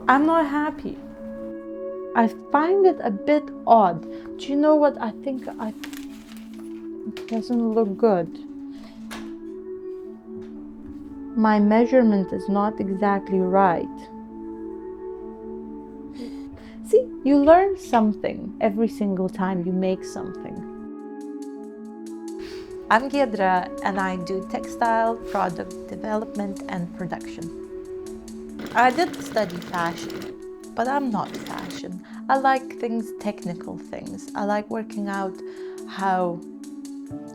I'm not happy. I find it a bit odd. Do you know what I think? It doesn't look good. My measurement is not exactly right. See, you learn something every single time you make something. I'm Giedra and I do textile, product development and production. I did study fashion, but I'm not fashion. I like technical things. I like working out how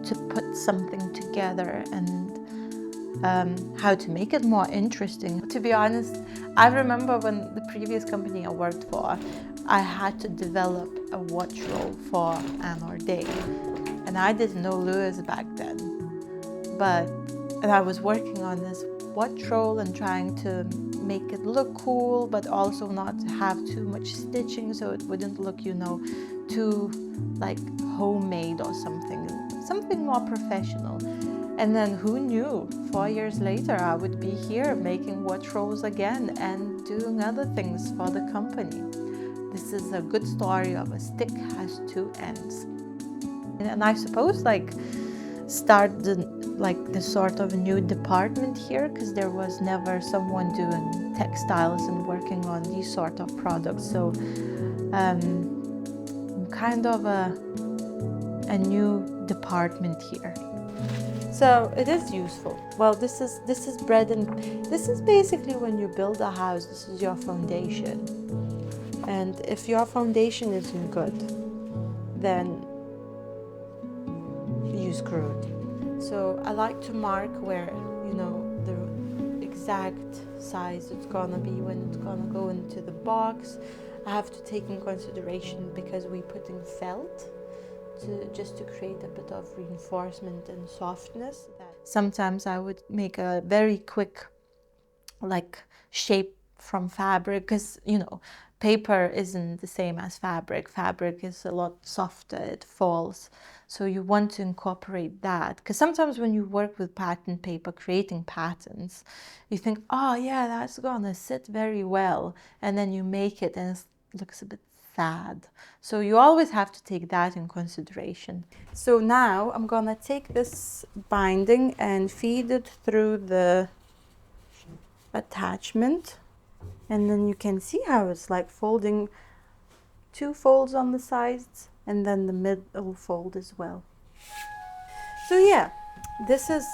to put something together and how to make it more interesting. To be honest, I remember when the previous company I worked for, I had to develop a watch roll for anOrdain. And I didn't know Lewis back then. And I was working on this watch roll and trying to make it look cool, but also not have too much stitching so it wouldn't look, too like homemade or something more professional. And then who knew, 4 years later, I would be here making watch rolls again and doing other things for the company. This is a good story of a stick has two ends. And I suppose start this sort of a new department here, because there was never someone doing textiles and working on these sort of products. So kind of a new department here. So it is useful. Well, this is bread, and this is basically when you build a house, this is your foundation. And if your foundation isn't good, then you screwed. So I like to mark where, the exact size it's gonna be when it's gonna go into the box. I have to take in consideration, because we put in felt just to create a bit of reinforcement and softness. Sometimes I would make a very quick shape from fabric, because paper isn't the same as fabric. Fabric is a lot softer, it falls. So you want to incorporate that, because sometimes when you work with pattern paper, creating patterns, you think, oh yeah, that's gonna sit very well, and then you make it and it looks a bit sad. So you always have to take that in consideration. So now I'm gonna take this binding and feed it through the attachment, and then you can see how it's like folding, 2 folds on the sides and then the middle fold as well. So yeah, this is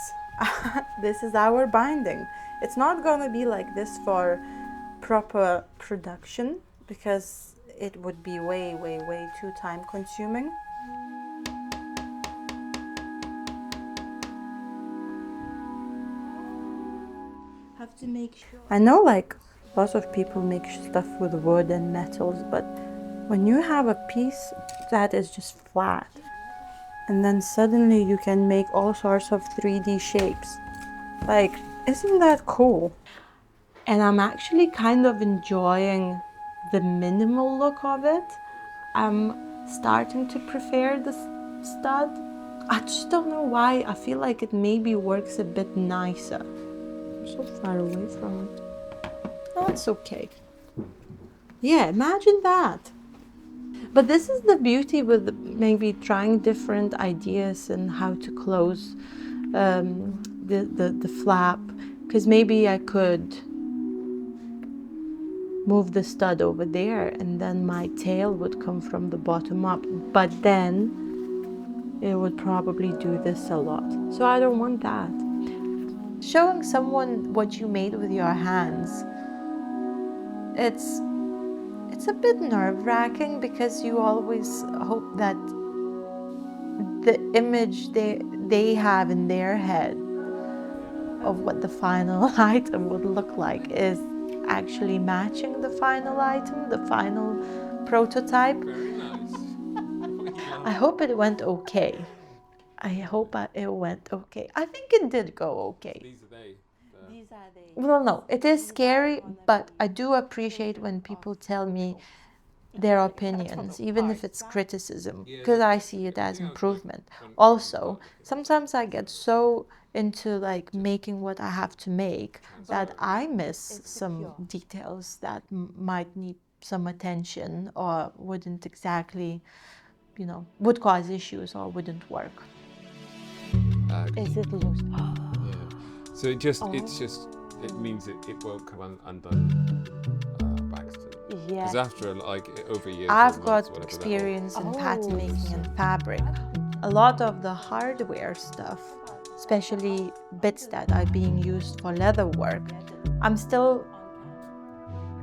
this is our binding. It's not gonna be like this for proper production, because it would be way too time consuming. Have to make sure. I know lots of people make stuff with wood and metals, but when you have a piece that is just flat, and then suddenly you can make all sorts of 3D shapes, isn't that cool? And I'm actually kind of enjoying the minimal look of it. I'm starting to prefer the stud. I just don't know why. I feel like it maybe works a bit nicer. I'm so far away from it. That's okay. Yeah, imagine that. But this is the beauty with maybe trying different ideas and how to close the flap, because maybe I could move the stud over there and then my tail would come from the bottom up, but then it would probably do this a lot. So I don't want that. Showing someone what you made with your hands, it's a bit nerve-wracking, because you always hope that the image they have in their head of what the final item would look like is actually matching the final item, the final prototype. Very nice. I hope it went okay. It went okay. I think it did go okay. These are they. Well, no, it is scary, but I do appreciate when people tell me their opinions, even if it's criticism, because I see it as improvement. Also, sometimes I get so into like making what I have to make that I miss some details that might need some attention or wouldn't exactly, you know, would cause issues or wouldn't work. Is it loose? Yeah. So it means it won't come undone by accident. Yeah. Because after like over years, I've or got months, whatever, experience in pattern making and fabric. A lot of the hardware stuff, especially bits that are being used for leather work, I'm still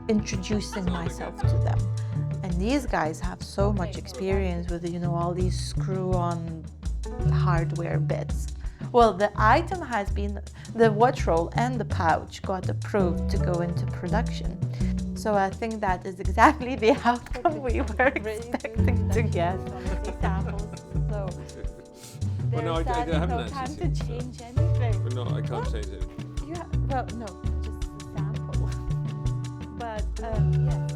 introducing myself to them. And these guys have so much experience with, you know, all these screw-on hardware bits. Well, the item has been, the watch roll and the pouch got approved to go into production. So I think that is exactly the outcome we were expecting to get. Samples. So well, no, I haven't no actually time seen to change anything. But no, I can't change it. Yeah, well, no, just a sample. But yes.